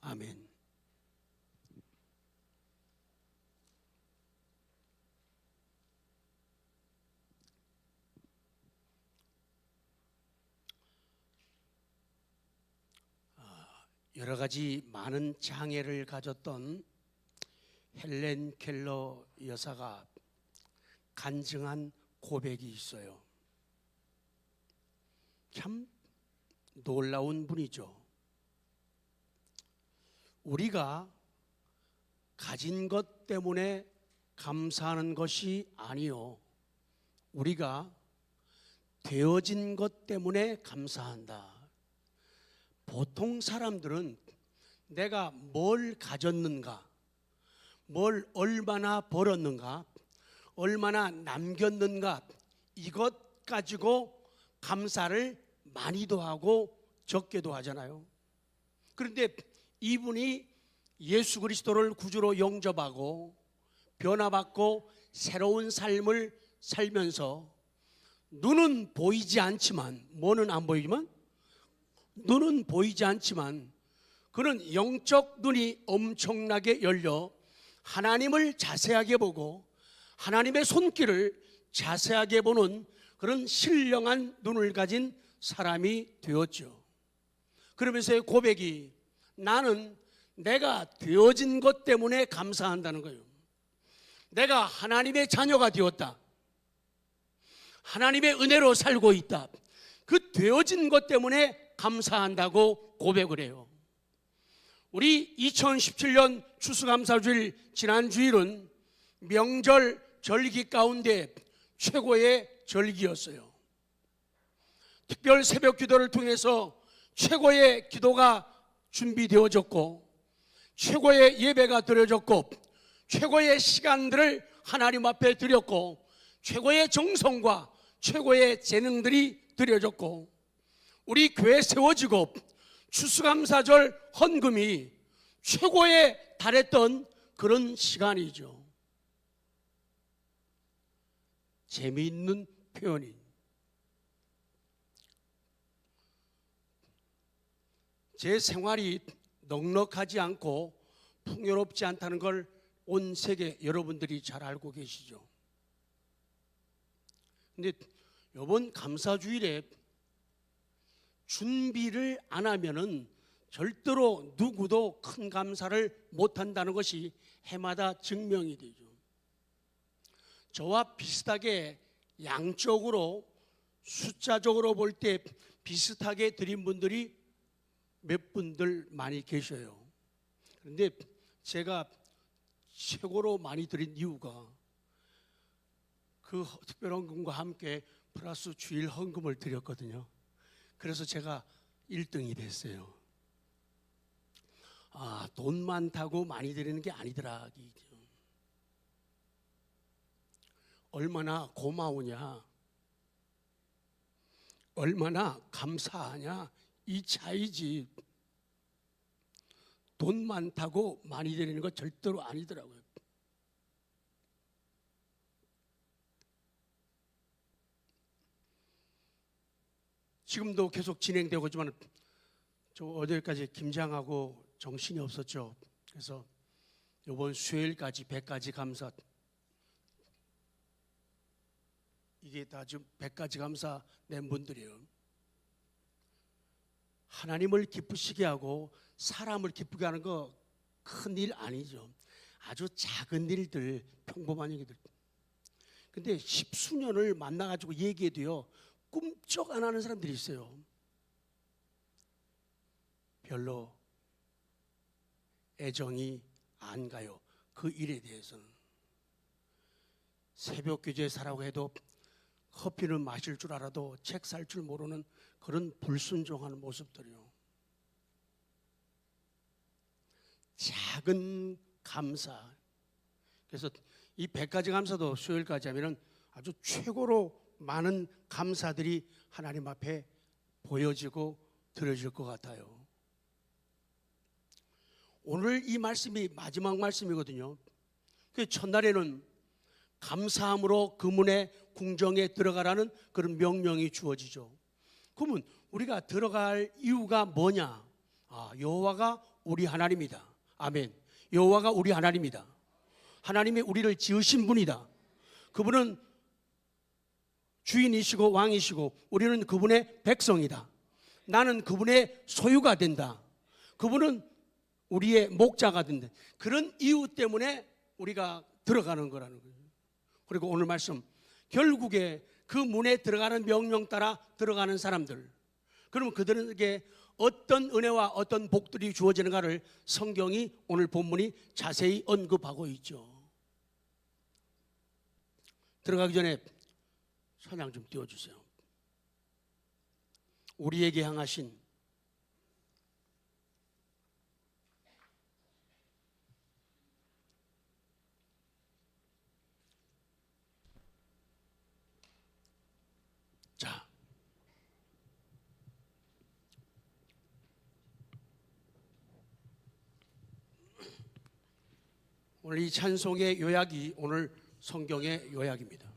아멘. 여러 가지 많은 장애를 가졌던 헬렌 켈러 여사가 간증한 고백이 있어요. 참 놀라운 분이죠. 우리가 가진 것 때문에 감사하는 것이 아니요, 우리가 되어진 것 때문에 감사한다. 보통 사람들은 내가 뭘 가졌는가, 뭘 얼마나 벌었는가, 얼마나 남겼는가, 이것 가지고 감사를 많이도 하고 적게도 하잖아요. 그런데 이분이 예수 그리스도를 구주로 영접하고 변화받고 새로운 삶을 살면서 눈은 보이지 않지만, 뭐는 안 보이지만, 눈은 보이지 않지만 그는 영적 눈이 엄청나게 열려 하나님을 자세하게 보고 하나님의 손길을 자세하게 보는 그런 신령한 눈을 가진 사람이 되었죠. 그러면서의 고백이, 나는 내가 되어진 것 때문에 감사한다는 거예요. 내가 하나님의 자녀가 되었다, 하나님의 은혜로 살고 있다, 그 되어진 것 때문에 감사한다고 고백을 해요. 우리 2017년 추수감사주일 지난 주일은 명절 절기 가운데 최고의 절기였어요. 특별 새벽 기도를 통해서 최고의 기도가 준비되어졌고 최고의 예배가 드려졌고 최고의 시간들을 하나님 앞에 드렸고 최고의 정성과 최고의 재능들이 드려졌고 우리 교회 세워지고 추수감사절 헌금이 최고에 달했던 그런 시간이죠. 재미있는 표현이, 제 생활이 넉넉하지 않고 풍요롭지 않다는 걸 온 세계 여러분들이 잘 알고 계시죠. 근데 이번 감사주일에 준비를 안 하면은 절대로 누구도 큰 감사를 못 한다는 것이 해마다 증명이 되죠. 저와 비슷하게 양쪽으로 숫자적으로 볼 때 비슷하게 드린 분들이 몇 분들 많이 계셔요. 그런데 제가 최고로 많이 드린 이유가 그 특별헌금과 함께 플러스 주일 헌금을 드렸거든요. 그래서 제가 1등이 됐어요. 돈 많다고 많이 드리는 게 아니더라. 얼마나 고마우냐, 얼마나 감사하냐, 이 차이지. 돈 많다고 많이 드리는 거 절대로 아니더라고요. 지금도 계속 진행되고 있지만 저 어제까지 김장하고 정신이 없었죠. 그래서 이번 수요일까지 100가지 감사, 이게 다 지금 100가지 감사 낸 분들이에요. 하나님을 기쁘시게 하고 사람을 기쁘게 하는 거 큰 일 아니죠. 아주 작은 일들, 평범한 얘기들. 근데 10수년을 만나가지고 얘기해도요 꿈쩍 안 하는 사람들이 있어요. 별로 애정이 안 가요, 그 일에 대해서는. 새벽 교제에 사라고 해도 커피는 마실 줄 알아도 책 살 줄 모르는 그런 불순종하는 모습들이요. 작은 감사. 그래서 이 100가지 감사도 수요일까지 하면은 아주 최고로 많은 감사들이 하나님 앞에 보여지고 드려질 것 같아요. 오늘 이 말씀이 마지막 말씀이거든요. 그 첫날에는 감사함으로 그 문에 궁정에 들어가라는 그런 명령이 주어지죠. 그러면 우리가 들어갈 이유가 뭐냐? 여호와가 우리 하나님이다. 아멘. 여호와가 우리 하나님이다. 하나님이 우리를 지으신 분이다. 그분은 주인이시고 왕이시고 우리는 그분의 백성이다. 나는 그분의 소유가 된다. 그분은 우리의 목자가 된다. 그런 이유 때문에 우리가 들어가는 거라는 거예요. 그리고 오늘 말씀, 결국에 그 문에 들어가는 명령 따라 들어가는 사람들, 그러면 그들에게 어떤 은혜와 어떤 복들이 주어지는가를 성경이 오늘 본문이 자세히 언급하고 있죠. 들어가기 전에 찬양 좀 띄워주세요. 우리에게 향하신 자, 오늘 이 찬송의 요약이 오늘 성경의 요약입니다.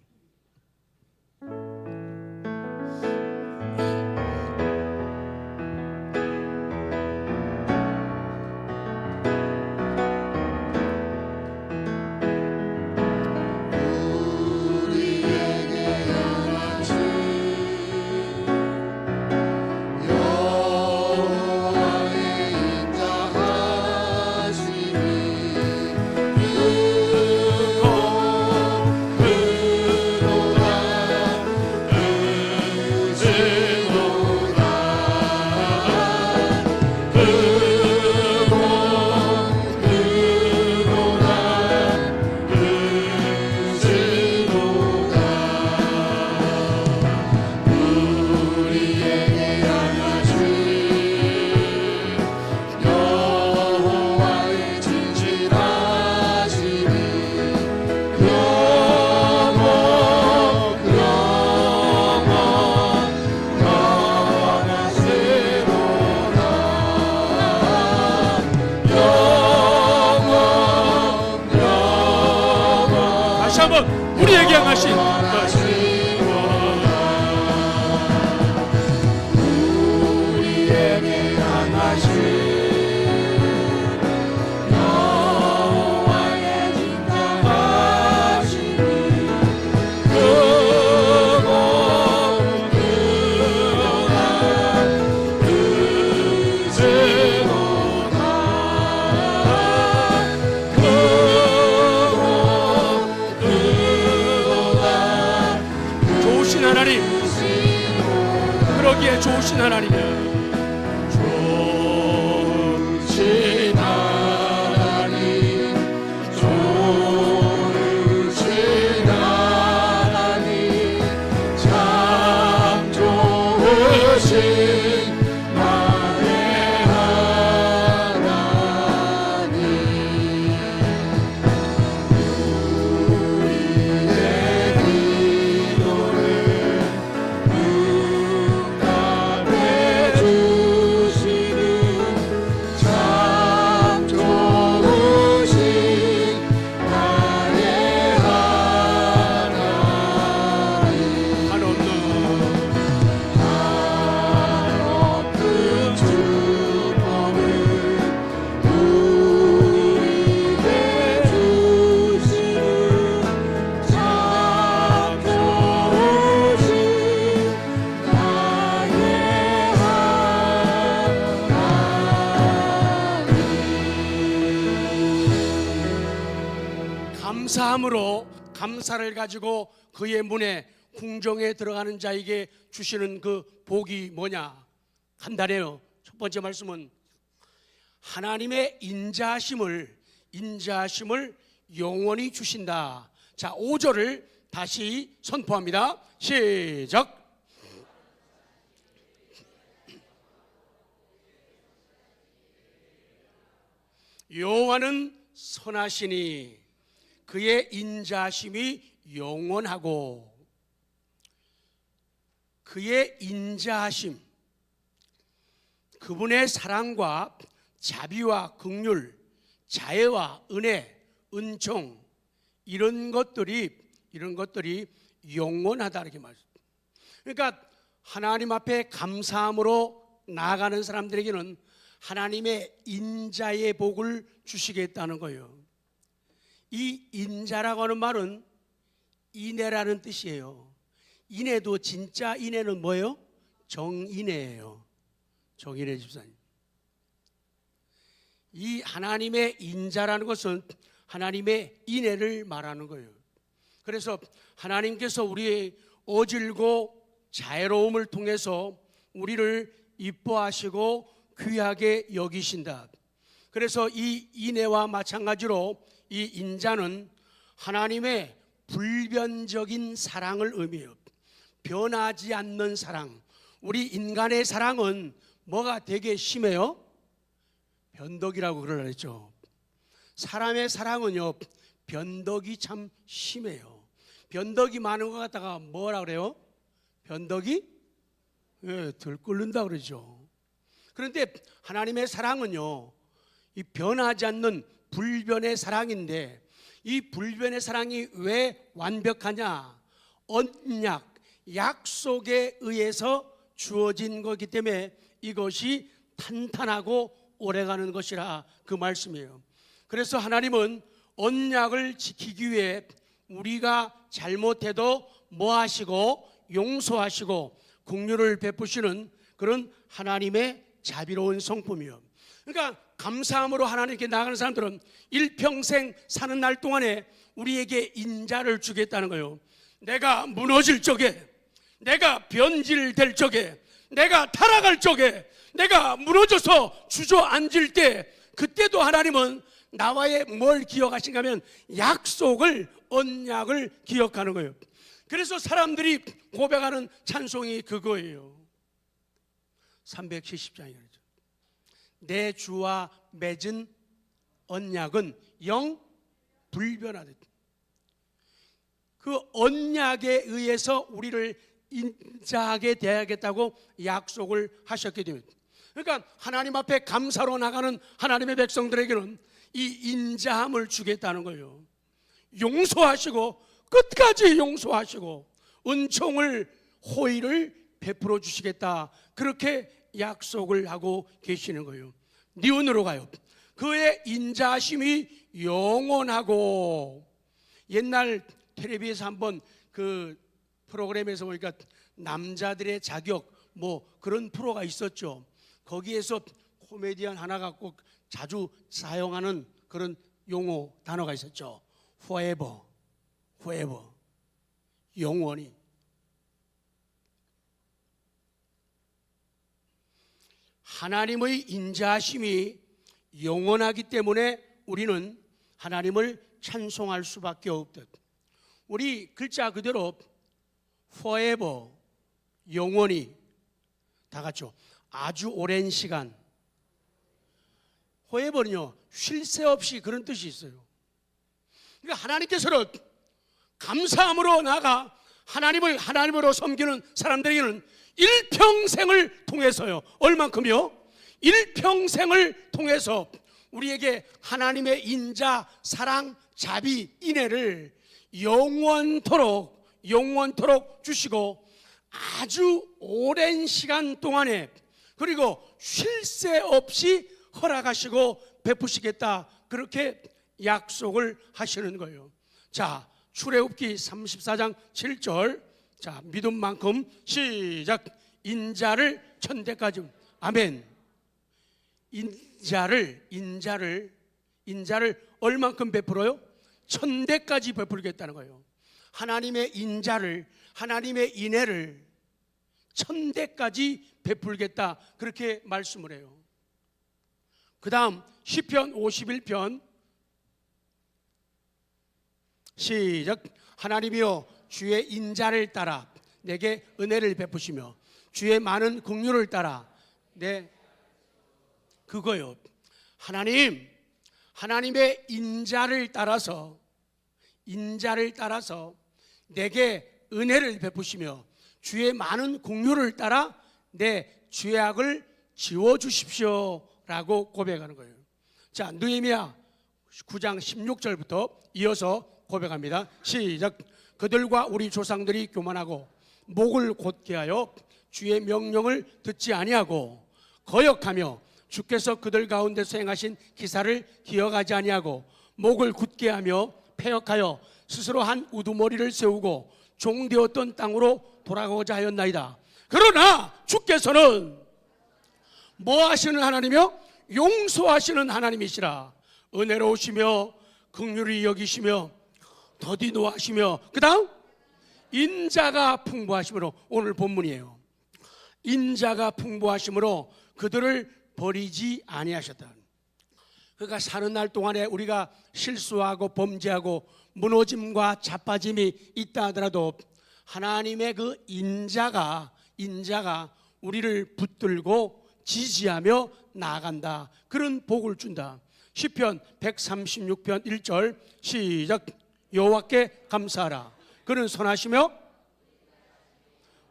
우리에게 향하신 여호와의 진정하시니 그곳 좋으신 하나님, 그러기에 좋으신 하나님이야. 좋으신 하나님, 좋으신 하나님, 참 좋으신 나의 하나님. 우리의 기도를 응답해 주시는 참 좋으신 나의 하나님. 한없는 축복을 우리에게 주시는 참 좋으신 나의 하나님. 감사함으로 감사를 가지고 그의 문에 궁정에 들어가는 자에게 주시는 그 복이 뭐냐? 간단해요. 첫 번째 말씀은 하나님의 인자하심을 영원히 주신다. 자, 5절을 다시 선포합니다. 시작. 여호와는 선하시니 그의 인자하심이 영원하고. 그의 인자하심, 그분의 사랑과 자비와 긍휼, 자애와 은혜, 은총, 이런 것들이 영원하다 이렇게 말합니다. 그러니까 하나님 앞에 감사함으로 나아가는 사람들에게는 하나님의 인자의 복을 주시겠다는 거예요. 이 인자라고 하는 말은 인애라는 뜻이에요. 인애도 진짜 인애는 뭐예요? 정인애예요. 정인애 집사님. 이 하나님의 인자라는 것은 하나님의 인애를 말하는 거예요. 그래서 하나님께서 우리의 어질고 자애로움을 통해서 우리를 이뻐하시고 귀하게 여기신다. 그래서 이 인애와 마찬가지로 이 인자는 하나님의 불변적인 사랑을 의미해요. 변하지 않는 사랑. 우리 인간의 사랑은 뭐가 되게 심해요? 변덕이라고 그러죠. 사람의 사랑은요, 변덕이 참 심해요. 변덕이 많은 것 같다가 뭐라 그래요? 변덕이 들끓는다 그러죠. 그런데 하나님의 사랑은요, 이 변하지 않는 불변의 사랑인데, 이 불변의 사랑이 왜 완벽하냐? 언약, 약속에 의해서 주어진 거기 때문에 이것이 탄탄하고 오래가는 것이라 그 말씀이에요. 그래서 하나님은 언약을 지키기 위해 우리가 잘못해도 뭐 하시고 용서하시고 긍휼을 베푸시는 그런 하나님의 자비로운 성품이요. 그러니까 감사함으로 하나님께 나가는 사람들은 일평생 사는 날 동안에 우리에게 인자를 주겠다는 거예요. 내가 무너질 적에, 내가 변질될 적에, 내가 타락할 적에, 내가 무너져서 주저앉을 때, 그때도 하나님은 나와의 뭘 기억하신가 하면 약속을, 언약을 기억하는 거예요. 그래서 사람들이 고백하는 찬송이 그거예요. 370장이죠. 내 주와 맺은 언약은 영 불변하듯. 그 언약에 의해서 우리를 인자하게 대하겠다고 약속을 하셨기 때문에, 그러니까 하나님 앞에 감사로 나가는 하나님의 백성들에게는 이 인자함을 주겠다는 거예요. 용서하시고 끝까지 용서하시고 은총을, 호의를 베풀어 주시겠다, 그렇게 약속을 하고 계시는 거예요. 니은으로 가요. 그의 인자하심이 영원하고. 옛날 텔레비에서 한번 그 프로그램에서 보니까 남자들의 자격 뭐 그런 프로가 있었죠. 거기에서 코미디언 하나 갖고 자주 사용하는 그런 용어 단어가 있었죠. forever, forever, 영원히. 하나님의 인자하심이 영원하기 때문에 우리는 하나님을 찬송할 수밖에 없듯, 우리 글자 그대로 forever, 영원히, 다 같이요. 아주 오랜 시간. forever는요, 쉴 새 없이, 그런 뜻이 있어요. 그러니까 하나님께서는 감사함으로 나아가 하나님을 하나님으로 섬기는 사람들에게는 일평생을 통해서요. 얼만큼요? 일평생을 통해서 우리에게 하나님의 인자, 사랑, 자비, 인애를 영원토록 주시고 아주 오랜 시간 동안에, 그리고 쉴 새 없이 허락하시고 베푸시겠다, 그렇게 약속을 하시는 거예요. 자, 출애굽기 34장 7절. 자, 믿음만큼 시작. 인자를 천대까지. 아멘. 인자를 얼만큼 베풀어요? 천대까지 베풀겠다는 거예요. 하나님의 인자를, 하나님의 인애를 천대까지 베풀겠다, 그렇게 말씀을 해요. 그 다음 시편 51편 시작. 하나님이여 주의 인자를 따라 내게 은혜를 베푸시며 주의 많은 긍휼을 따라 그거요. 하나님의 인자를 따라서 내게 은혜를 베푸시며 주의 많은 긍휼을 따라 내 죄악을 지워주십시오 라고 고백하는 거예요. 자, 느헤미야 9장 16절부터 이어서 고백합니다. 시작. 그들과 우리 조상들이 교만하고 목을 곧게 하여 주의 명령을 듣지 아니하고 거역하며 주께서 그들 가운데서 행하신 기사를 기억하지 아니하고 목을 굳게 하며 패역하여 스스로 한 우두머리를 세우고 종되었던 땅으로 돌아가고자 하였나이다. 그러나 주께서는 뭐 하시는 하나님이요? 용서하시는 하나님이시라. 은혜로우시며 긍휼히 여기시며 더디 노하시며, 그 다음 인자가 풍부하심으로, 오늘 본문이에요. 인자가 풍부하심으로 그들을 버리지 아니하셨다. 그러니까 사는 날 동안에 우리가 실수하고 범죄하고 무너짐과 자빠짐이 있다 하더라도 하나님의 그 인자가 우리를 붙들고 지지하며 나아간다. 그런 복을 준다. 시편 136편 1절 시작. 여호와께 감사하라. 그는 선하시며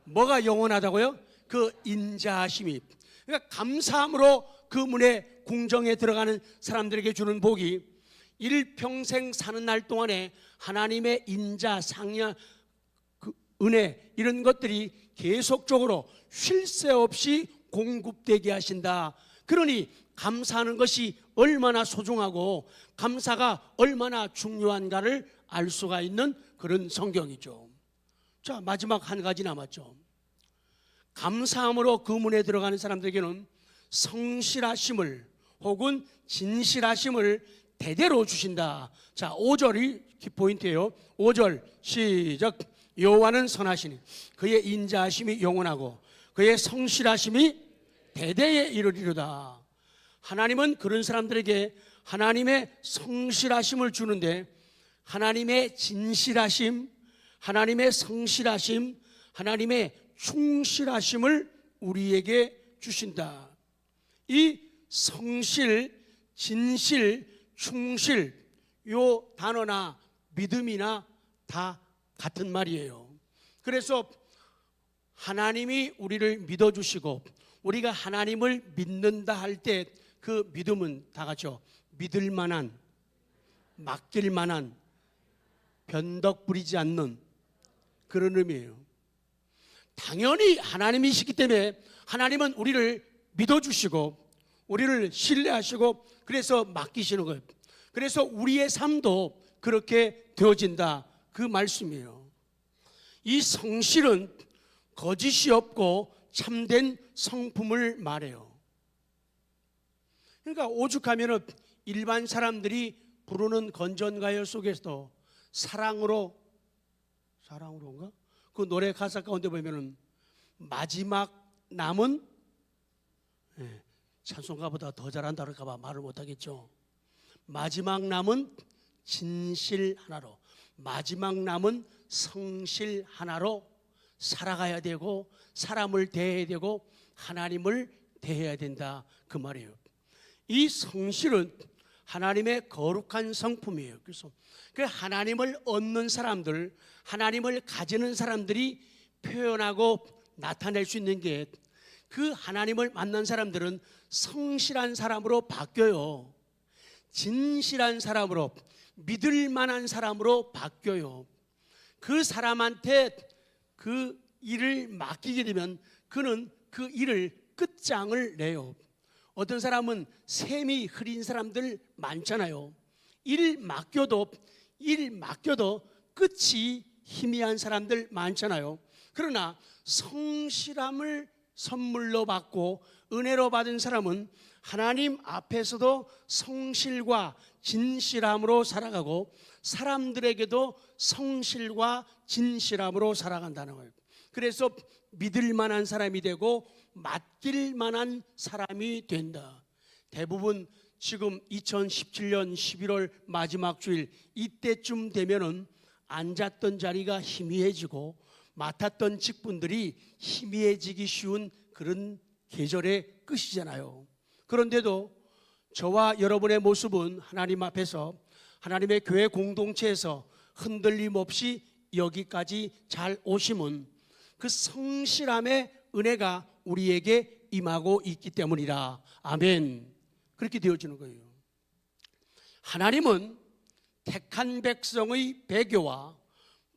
뭐가 영원하다고요? 그 인자하심이. 그러니까 감사함으로 그 문에 궁정에 들어가는 사람들에게 주는 복이 일평생 사는 날 동안에 하나님의 인자, 상여, 그 은혜, 이런 것들이 계속적으로 쉴 새 없이 공급되게 하신다. 그러니 감사하는 것이 얼마나 소중하고 감사가 얼마나 중요한가를 알 수가 있는 그런 성경이죠. 자, 마지막 한 가지 남았죠. 감사함으로 그 문에 들어가는 사람들에게는 성실하심을 혹은 진실하심을 대대로 주신다. 자, 5절이 포인트예요. 5절 시작. 여호와는 선하시니 그의 인자하심이 영원하고 그의 성실하심이 대대에 이르리로다. 하나님은 그런 사람들에게 하나님의 성실하심을 주는데 하나님의 진실하심, 하나님의 성실하심, 하나님의 충실하심을 우리에게 주신다. 이 성실, 진실, 충실, 요 단어나 믿음이나 다 같은 말이에요. 그래서 하나님이 우리를 믿어주시고 우리가 하나님을 믿는다 할 때 그 믿음은 다 같이요, 믿을 만한, 맡길 만한, 변덕 부리지 않는 그런 의미예요. 당연히 하나님이시기 때문에 하나님은 우리를 믿어주시고 우리를 신뢰하시고 그래서 맡기시는 거예요. 그래서 우리의 삶도 그렇게 되어진다, 그 말씀이에요. 이 성실은 거짓이 없고 참된 성품을 말해요. 그러니까 오죽하면은 일반 사람들이 부르는 건전가요 속에서도 사랑으로인가? 그 노래 가사 가운데 보면은 마지막 남은, 찬송가보다 더 잘한다 그럴까봐 말을 못하겠죠. 마지막 남은 진실 하나로, 마지막 남은 성실 하나로 살아가야 되고 사람을 대해야 되고 하나님을 대해야 된다, 그 말이에요. 이 성실은 하나님의 거룩한 성품이에요. 그래서 그 하나님을 얻는 사람들, 하나님을 가지는 사람들이 표현하고 나타낼 수 있는 게, 그 하나님을 만난 사람들은 성실한 사람으로 바뀌어요. 진실한 사람으로, 믿을 만한 사람으로 바뀌어요. 그 사람한테 그 일을 맡기게 되면 그는 그 일을 끝장을 내요. 어떤 사람은 셈이 흐린 사람들 많잖아요. 일 맡겨도 끝이 희미한 사람들 많잖아요. 그러나 성실함을 선물로 받고 은혜로 받은 사람은 하나님 앞에서도 성실과 진실함으로 살아가고 사람들에게도 성실과 진실함으로 살아간다는 거예요. 그래서 믿을 만한 사람이 되고 맡길 만한 사람이 된다. 대부분 지금 2017년 11월 마지막 주일 이때쯤 되면은 앉았던 자리가 희미해지고 맡았던 직분들이 희미해지기 쉬운 그런 계절의 끝이잖아요. 그런데도 저와 여러분의 모습은 하나님 앞에서, 하나님의 교회 공동체에서 흔들림 없이 여기까지 잘 오심은 그 성실함의 은혜가 우리에게 임하고 있기 때문이라. 아멘. 그렇게 되어지는 거예요. 하나님은 택한 백성의 배교와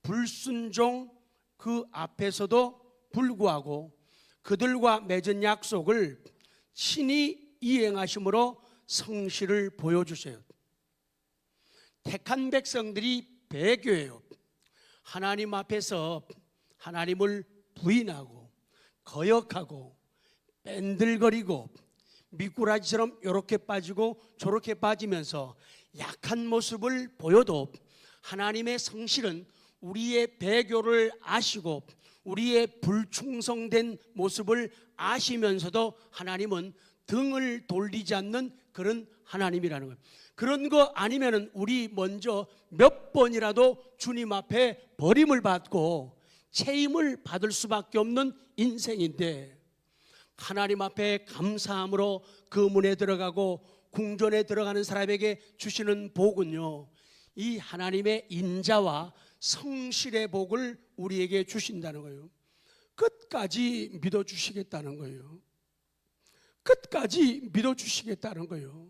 불순종 그 앞에서도 불구하고 그들과 맺은 약속을 친히 이행하심으로 성실을 보여주세요. 택한 백성들이 배교예요. 하나님 앞에서 하나님을 부인하고 거역하고 뺀들거리고 미꾸라지처럼 이렇게 빠지고 저렇게 빠지면서 약한 모습을 보여도 하나님의 성실은 우리의 배교를 아시고 우리의 불충성된 모습을 아시면서도 하나님은 등을 돌리지 않는 그런 하나님이라는 거예요. 그런 거 아니면은 우리 먼저 몇 번이라도 주님 앞에 버림을 받고 체임을 받을 수밖에 없는 인생인데, 하나님 앞에 감사함으로 그 문에 들어가고 궁전에 들어가는 사람에게 주시는 복은요, 이 하나님의 인자와 성실의 복을 우리에게 주신다는 거예요. 끝까지 믿어주시겠다는 거예요. 끝까지 믿어주시겠다는 거예요.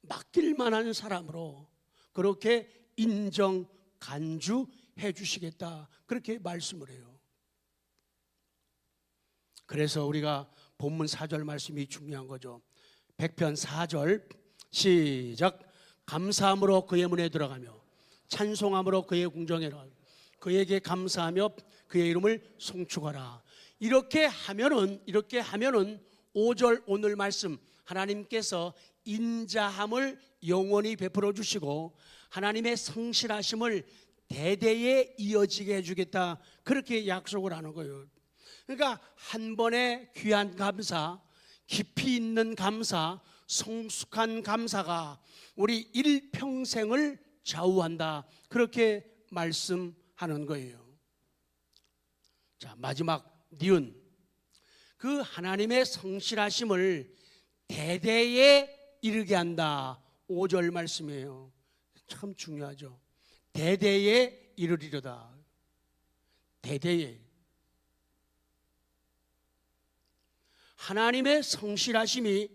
맡길만한 사람으로 그렇게 인정 간주해 주시겠다, 그렇게 말씀을 해요. 그래서 우리가 본문 4절 말씀이 중요한 거죠. 100편 4절 시작. 감사함으로 그의 문에 들어가며 찬송함으로 그의 궁정에 들어가며 그에게 감사하며 그의 이름을 송축하라. 이렇게 하면은 5절 오늘 말씀 하나님께서 인자함을 영원히 베풀어 주시고 하나님의 성실하심을 대대에 이어지게 해주겠다, 그렇게 약속을 하는 거예요. 그러니까 한 번의 귀한 감사, 깊이 있는 감사, 성숙한 감사가 우리 일평생을 좌우한다, 그렇게 말씀하는 거예요. 자, 마지막 니은, 그 하나님의 성실하심을 대대에 이르게 한다, 5절 말씀이에요. 참 중요하죠. 대대에 이르리로다. 대대에. 하나님의 성실하심이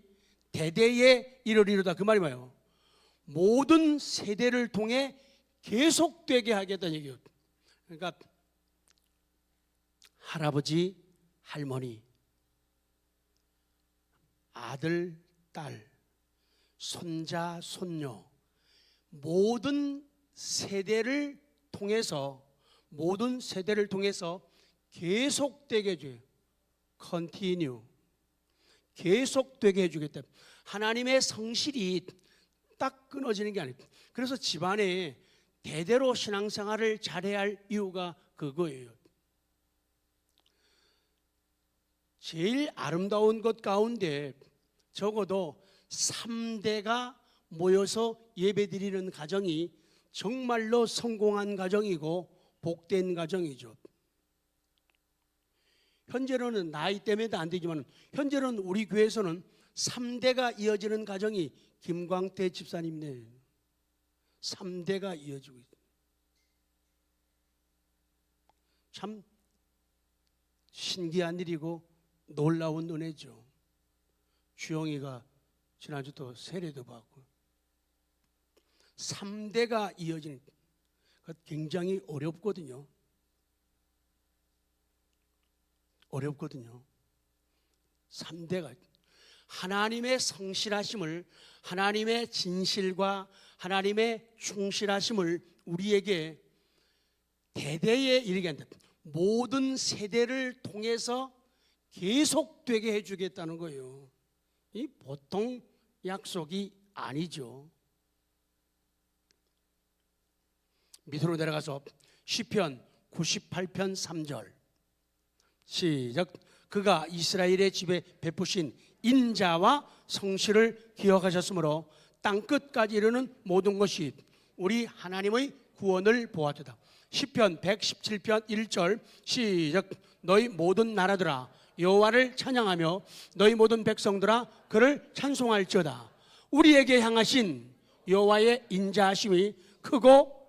대대에 이르리로다, 그 말이 뭐예요? 모든 세대를 통해 계속되게 하겠다는 얘기예요. 그러니까 할아버지, 할머니, 아들, 딸, 손자, 손녀, 모든 세대를 통해서 계속되게 해줘요. 컨티뉴, 계속되게 해주겠다. 하나님의 성실이 딱 끊어지는 게 아니에요. 그래서 집안에 대대로 신앙생활을 잘해야 할 이유가 그거예요. 제일 아름다운 것 가운데 적어도 3대가 모여서 예배드리는 가정이 정말로 성공한 가정이고 복된 가정이죠. 현재로는 나이 때문에도 안 되지만 현재는 우리 교회에서는 3대가 이어지는 가정이 김광태 집사님네 3대가 이어지고 있어요. 참 신기한 일이고 놀라운 은혜죠. 주영이가 지난주 또 세례도 받고 3대가 이어지는 것 굉장히 어렵거든요. 어렵거든요. 3대가 하나님의 성실하심을, 하나님의 진실과 하나님의 충실하심을 우리에게 대대에 이르게 한다. 모든 세대를 통해서 계속되게 해주겠다는 거예요. 이 보통 약속이 아니죠. 밑으로 내려가서 시편 98편 3절 시작. 그가 이스라엘의 집에 베푸신 인자와 성실을 기억하셨으므로 땅끝까지 이르는 모든 것이 우리 하나님의 구원을 보았도다. 시편 117편 1절 시작. 너희 모든 나라들아 여호와를 찬양하며 너희 모든 백성들아 그를 찬송할지어다. 우리에게 향하신 여호와의 인자하심이 크고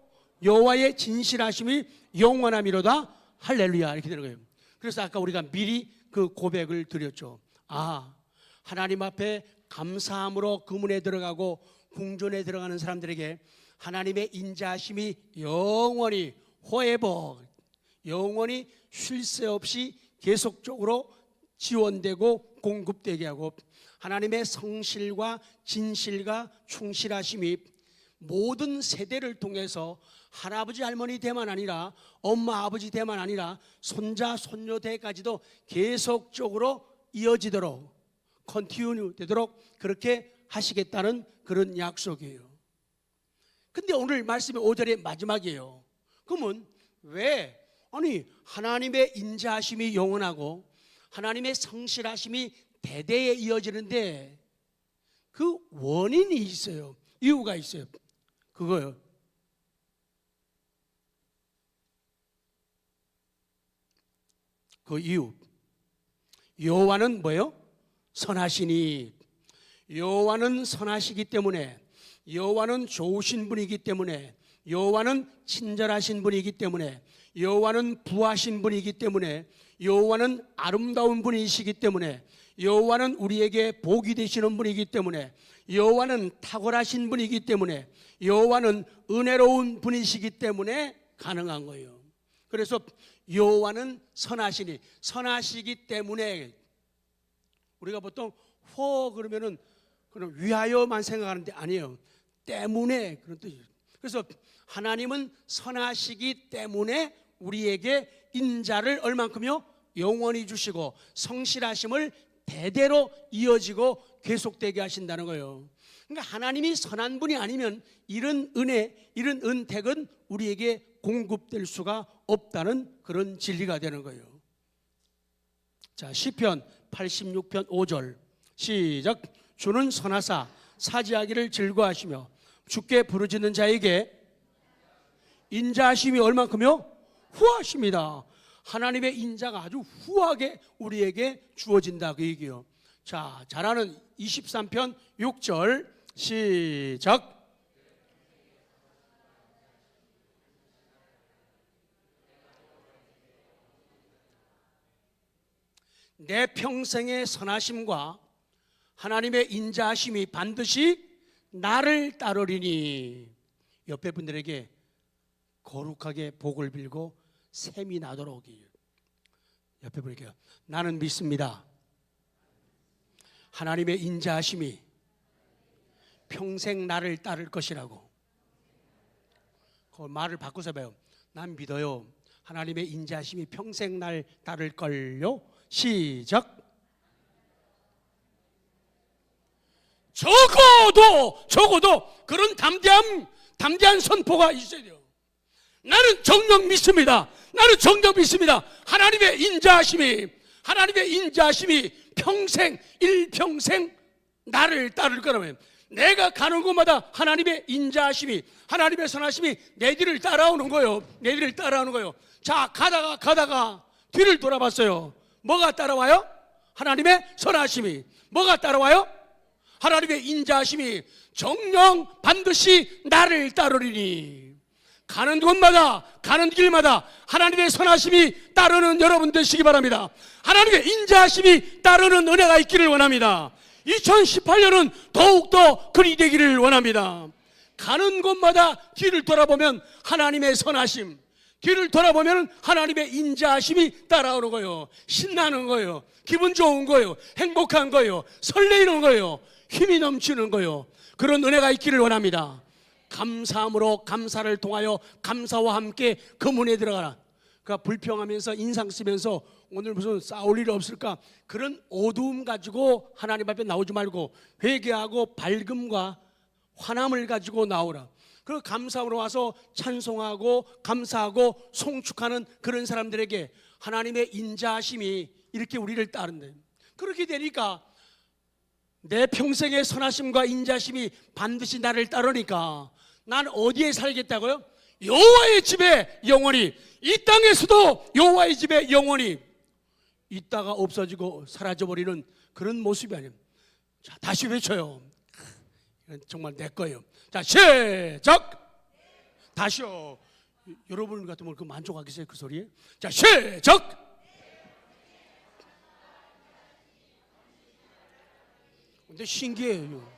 여호와의 진실하심이 영원함이로다. 할렐루야, 이렇게 되는 거예요. 그래서 아까 우리가 미리 그 고백을 드렸죠. 아, 하나님 앞에 감사함으로 그 문에 들어가고 궁전에 들어가는 사람들에게 하나님의 인자하심이 영원히 forever, 영원히 쉴 새 없이 계속적으로 지원되고 공급되게 하고, 하나님의 성실과 진실과 충실하심이 모든 세대를 통해서 할아버지 할머니 대만 아니라 엄마 아버지 대만 아니라 손자 손녀 대까지도 계속적으로 이어지도록, 컨티뉴 되도록 그렇게 하시겠다는 그런 약속이에요. 근데 오늘 말씀의 5절의 마지막이에요. 그러면 왜 하나님의 인자하심이 영원하고 하나님의 성실하심이 대대에 이어지는데 그 원인이 있어요. 이유가 있어요. 그거요. 그 이유. 여호와는 뭐예요? 선하시니. 여호와는 선하시기 때문에, 여호와는 좋으신 분이기 때문에, 여호와는 친절하신 분이기 때문에, 여호와는 부하신 분이기 때문에, 여호와는 아름다운 분이시기 때문에, 여호와는 우리에게 복이 되시는 분이기 때문에, 여호와는 탁월하신 분이기 때문에, 여호와는 은혜로운 분이시기 때문에 가능한 거예요. 그래서 여호와는 선하시니, 선하시기 때문에, 우리가 보통 그러면은 그럼 위하여만 생각하는데 아니에요. 때문에 그런 뜻이에요. 그래서 하나님은 선하시기 때문에 우리에게 인자를 얼만큼요? 영원히 주시고 성실하심을 대대로 이어지고 계속되게 하신다는 거예요. 그러니까 하나님이 선한 분이 아니면 이런 은혜, 이런 은택은 우리에게 공급될 수가 없다는 그런 진리가 되는 거예요. 자, 시편 86편 5절 시작. 주는 선하사 사지하기를 즐거워하시며 주께 부르짖는 자에게 인자하심이 얼만큼요? 후하십니다. 하나님의 인자가 아주 후하게 우리에게 주어진다 그 얘기예요. 자, 잘하는 23편 6절 시작. 내 평생의 선하심과 하나님의 인자하심이 반드시 나를 따르리니. 옆에 분들에게 거룩하게 복을 빌고 샘이 나도록. 옆에 분에게 나는 믿습니다. 하나님의 인자하심이 평생 나를 따를 것이라고. 그 말을 바꿔서 봐요. 난 믿어요. 하나님의 인자하심이 평생 날 따를 걸요. 시작. 적어도 그런 담대한 선포가 있어야 돼요. 나는 정녕 믿습니다. 나는 정녕 믿습니다. 하나님의 인자하심이 평생 일평생 나를 따를 거라면, 내가 가는 곳마다 하나님의 인자하심이, 하나님의 선하심이 내 뒤를 따라오는 거예요. 내 뒤를 따라오는 거예요. 자, 가다가 뒤를 돌아봤어요. 뭐가 따라와요? 하나님의 선하심이. 뭐가 따라와요? 하나님의 인자하심이 정녕 반드시 나를 따르리니. 가는 곳마다, 가는 길마다 하나님의 선하심이 따르는 여러분 되시기 바랍니다. 하나님의 인자하심이 따르는 은혜가 있기를 원합니다. 2018년은 더욱더 그리 되기를 원합니다. 가는 곳마다 뒤를 돌아보면 하나님의 선하심, 뒤를 돌아보면 하나님의 인자하심이 따라오는 거예요. 신나는 거예요. 기분 좋은 거예요. 행복한 거예요. 설레이는 거예요. 힘이 넘치는 거예요. 그런 은혜가 있기를 원합니다. 감사함으로 감사를 통하여 감사와 함께 그 문에 들어가라. 그러니까 불평하면서 인상 쓰면서 오늘 무슨 싸울 일이 없을까, 그런 어두움 가지고 하나님 앞에 나오지 말고 회개하고 밝음과 환함을 가지고 나오라. 그 감사함으로 와서 찬송하고 감사하고 송축하는 그런 사람들에게 하나님의 인자하심이 이렇게 우리를 따른대. 그렇게 되니까 내 평생의 선하심과 인자심이 반드시 나를 따르니까 난 어디에 살겠다고요? 여호와의 집에 영원히. 이 땅에서도 여호와의 집에 영원히 있다가 없어지고 사라져버리는 그런 모습이 아니에요. 자, 다시 외쳐요. 이건 정말 내 거예요. 자, 시작. 다시요. 여러분 같으면 그 만족하겠어요, 그 소리에? 자, 시작. 근데 신기해요.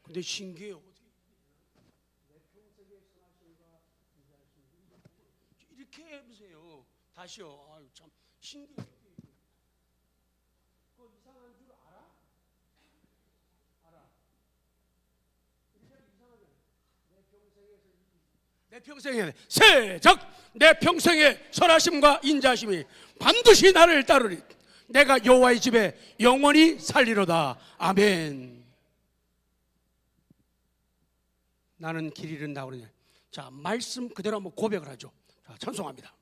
근데 신기해요. 이렇게 해보세요. 다시요. 아유 참 신기해. 그 이상한 줄 알아? 알아. 내 평생에 세적 내 평생의 선하심과 인자심이 반드시 나를 따르리. 내가 여호와의 집에 영원히 살리로다. 아멘. 나는 길 잃은다 그러냐. 자, 말씀 그대로 한번 고백을 하죠. 자, 찬송합니다.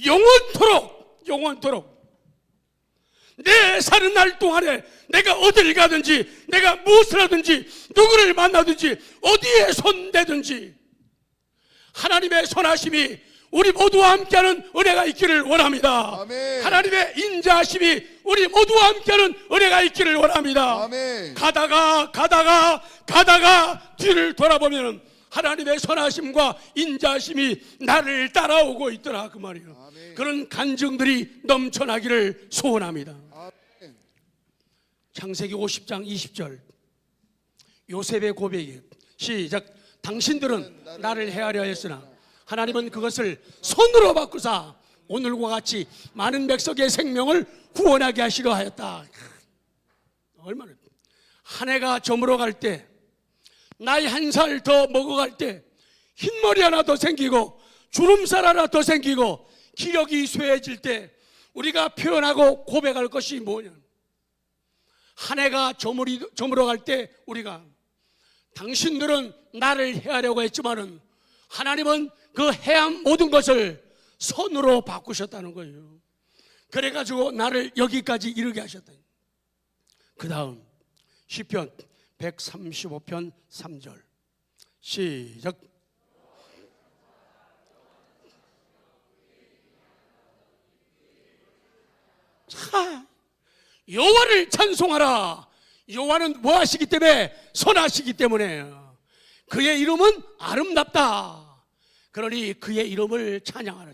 영원토록 내 사는 날 동안에 내가 어디를 가든지, 내가 무엇을 하든지, 누구를 만나든지, 어디에 손대든지 하나님의 선하심이 우리 모두와 함께하는 은혜가 있기를 원합니다. 아멘. 하나님의 인자하심이 우리 모두와 함께하는 은혜가 있기를 원합니다. 아멘. 가다가 뒤를 돌아보면 하나님의 선하심과 인자하심이 나를 따라오고 있더라, 그 말이에요. 아멘. 그런 간증들이 넘쳐나기를 소원합니다. 아멘. 창세기 50장 20절 요셉의 고백이 시작. 당신들은 나를 헤아려 했으나 하나님은 그것을 손으로 바꾸사 오늘과 같이 많은 백성의 생명을 구원하게 하시려 하였다. 얼마나 한 해가 저물어 갈 때, 나이 한 살 더 먹어갈 때 흰머리 하나 더 생기고 주름살 하나 더 생기고 기력이 쇠해질 때 우리가 표현하고 고백할 것이 뭐냐? 한 해가 저물어 갈 때 우리가 당신들은 나를 헤아려고 했지만은 하나님은 그 해한 모든 것을 손으로 바꾸셨다는 거예요. 그래가지고 나를 여기까지 이르게 하셨다. 그 다음 시편 135편 3절 시작. 자, 여호와를 찬송하라. 여호와는 뭐 하시기 때문에? 선하시기 때문에. 그의 이름은 아름답다. 그러니 그의 이름을 찬양하라.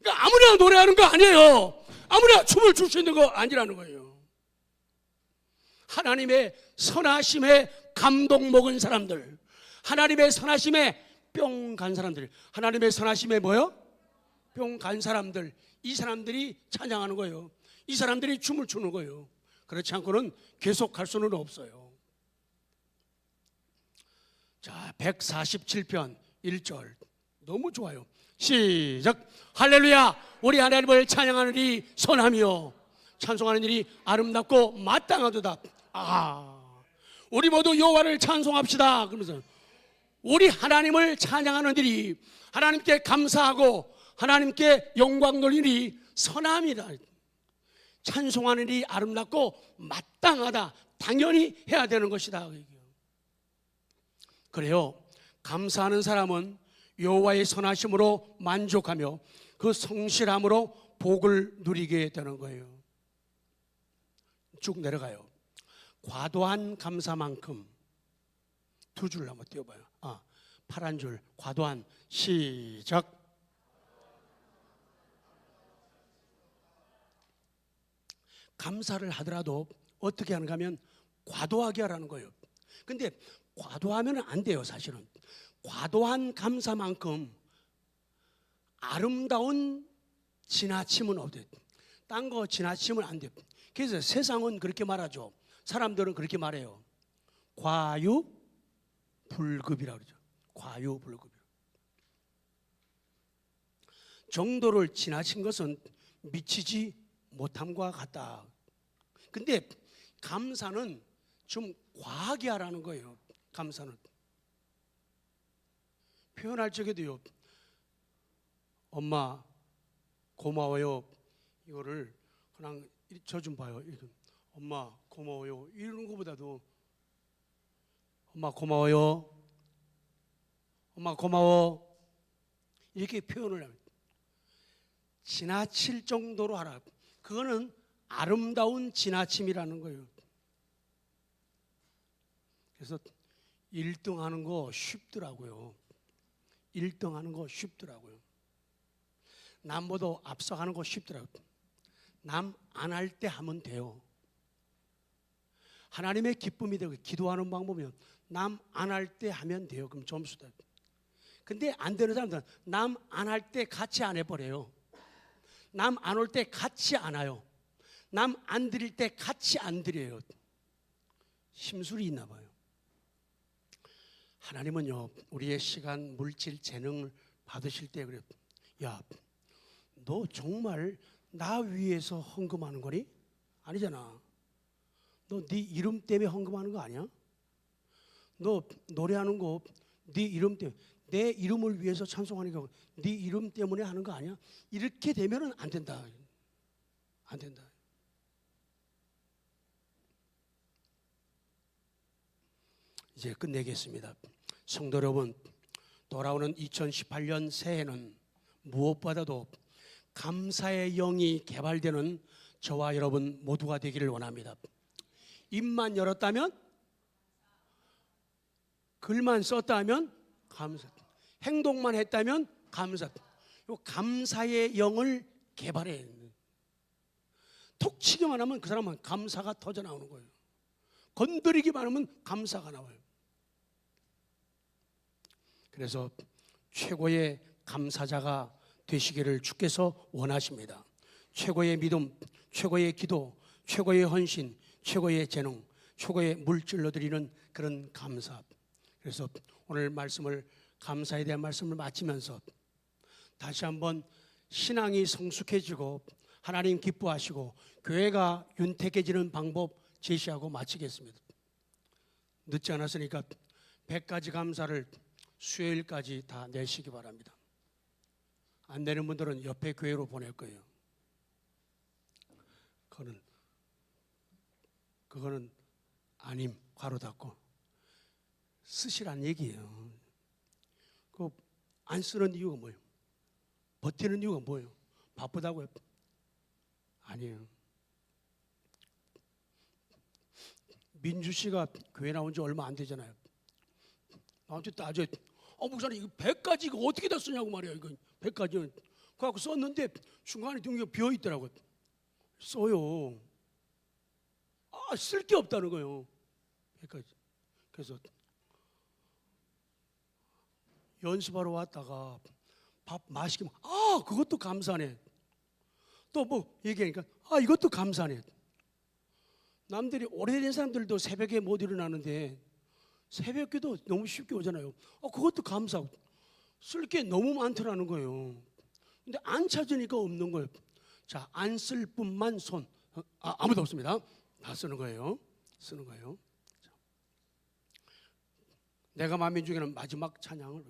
그러니까 아무나 노래하는 거 아니에요. 아무나 춤을 출 수 있는 거 아니라는 거예요. 하나님의 선하심에 감동 먹은 사람들, 하나님의 선하심에 뿅 간 사람들, 하나님의 선하심에 뭐요? 뿅 간 사람들, 이 사람들이 찬양하는 거예요. 이 사람들이 춤을 추는 거예요. 그렇지 않고는 계속 갈 수는 없어요. 자, 147편 1절 너무 좋아요. 시작. 할렐루야. 우리 하나님을 찬양하는 일이 선하며 찬송하는 일이 아름답고 마땅하도다. 우리 모두 여호와를 찬송합시다. 그러면서 우리 하나님을 찬양하는 일이, 하나님께 감사하고 하나님께 영광 돌리는 일이 선함이다. 찬송하는 일이 아름답고 마땅하다. 당연히 해야 되는 것이다. 그래요. 감사하는 사람은 여호와의 선하심으로 만족하며 그 성실함으로 복을 누리게 되는 거예요. 쭉 내려가요. 과도한 감사만큼, 두 줄 한번 띄워봐요. 파란 줄 과도한. 시작. 감사를 하더라도 어떻게 하는가 하면 과도하게 하라는 거예요. 근데 과도하면 안 돼요. 사실은 과도한 감사만큼 아름다운 지나침은 없대요. 딴 거 지나치면 안 돼요. 그래서 세상은 그렇게 말하죠. 사람들은 그렇게 말해요. 과유불급이라고 그러죠. 과유불급. 정도를 지나친 것은 미치지 못함과 같다. 근데 감사는 좀 과하게 하라는 거예요. 감사는 표현할 적에도요, 엄마 고마워요, 이거를 그냥 저 좀 봐요. 엄마 고마워요 이러는 것보다도 엄마 고마워요, 엄마 고마워, 이렇게 표현을 합니다. 지나칠 정도로 하라. 그거는 아름다운 지나침이라는 거예요. 그래서 1등 하는 거 쉽더라고요. 1등 하는 거 쉽더라고요. 남보다 앞서가는 거 쉽더라고요. 남 안 할 때 하면 돼요. 하나님의 기쁨이 되고 기도하는 방법이면 남 안 할 때 하면 돼요. 그럼 점수다. 근데 안 되는 사람들은 남 안 할 때 같이 안 해버려요. 남 안 올 때 같이 안 와요. 남 안 드릴 때 같이 안 드려요. 심술이 있나 봐요. 하나님은요, 우리의 시간, 물질, 재능을 받으실 때 그래요. 야, 너 정말 나 위해서 헌금하는 거니? 아니잖아. 너 네 이름 때문에 헌금하는 거 아니야? 너 노래하는 거 네 이름 때문에, 내 이름을 위해서 찬송하니까 네 이름 때문에 하는 거 아니야? 이렇게 되면은 안 된다. 안 된다. 이제 끝내겠습니다. 성도 여러분, 돌아오는 2018년 새해는 무엇보다도 감사의 영이 개발되는 저와 여러분 모두가 되기를 원합니다. 입만 열었다면, 글만 썼다면 감사, 행동만 했다면 감사. 요 감사의 영을 개발해. 톡 치기만 하면 그 사람은 감사가 터져 나오는 거예요. 건드리기만 하면 감사가 나와요. 그래서 최고의 감사자가 되시기를 주께서 원하십니다. 최고의 믿음, 최고의 기도, 최고의 헌신, 최고의 재능, 최고의 물질로 드리는 그런 감사. 그래서 오늘 말씀을, 감사에 대한 말씀을 마치면서 다시 한번 신앙이 성숙해지고 하나님 기뻐하시고 교회가 윤택해지는 방법 제시하고 마치겠습니다. 늦지 않았으니까 100가지 감사를 수요일까지 다 내시기 바랍니다. 안 내는 분들은 옆에 교회로 보낼 거예요. 그거는 아님, 괄호 닫고 쓰시란 얘기예요. 그 안 쓰는 이유가 뭐예요? 버티는 이유가 뭐예요? 바쁘다고요? 아니에요. 민주 씨가 교회 나온 지 얼마 안 되잖아요. 나한테 따져, 목사님 이거 100가지 이거 어떻게 다 쓰냐고 말이야. 이거 100가지는 그래갖고 썼는데 중간에 등기가 비어 있더라고요. 써요. 쓸 게 없다는 거예요. 100가지. 그래서 연습하러 왔다가 밥 맛있게 그것도 감사네. 또 뭐 얘기하니까 이것도 감사네. 남들이 오래된 사람들도 새벽에 못 일어나는데 새벽기도 너무 쉽게 오잖아요. 그것도 감사하고. 쓸 게 너무 많더라는 거예요. 근데 안 찾으니까 없는 거예요. 자, 안 쓸 뿐만 손. 아무도 없습니다. 다 쓰는 거예요. 쓰는 거예요. 자, 내가 마음인 중에는 마지막 찬양을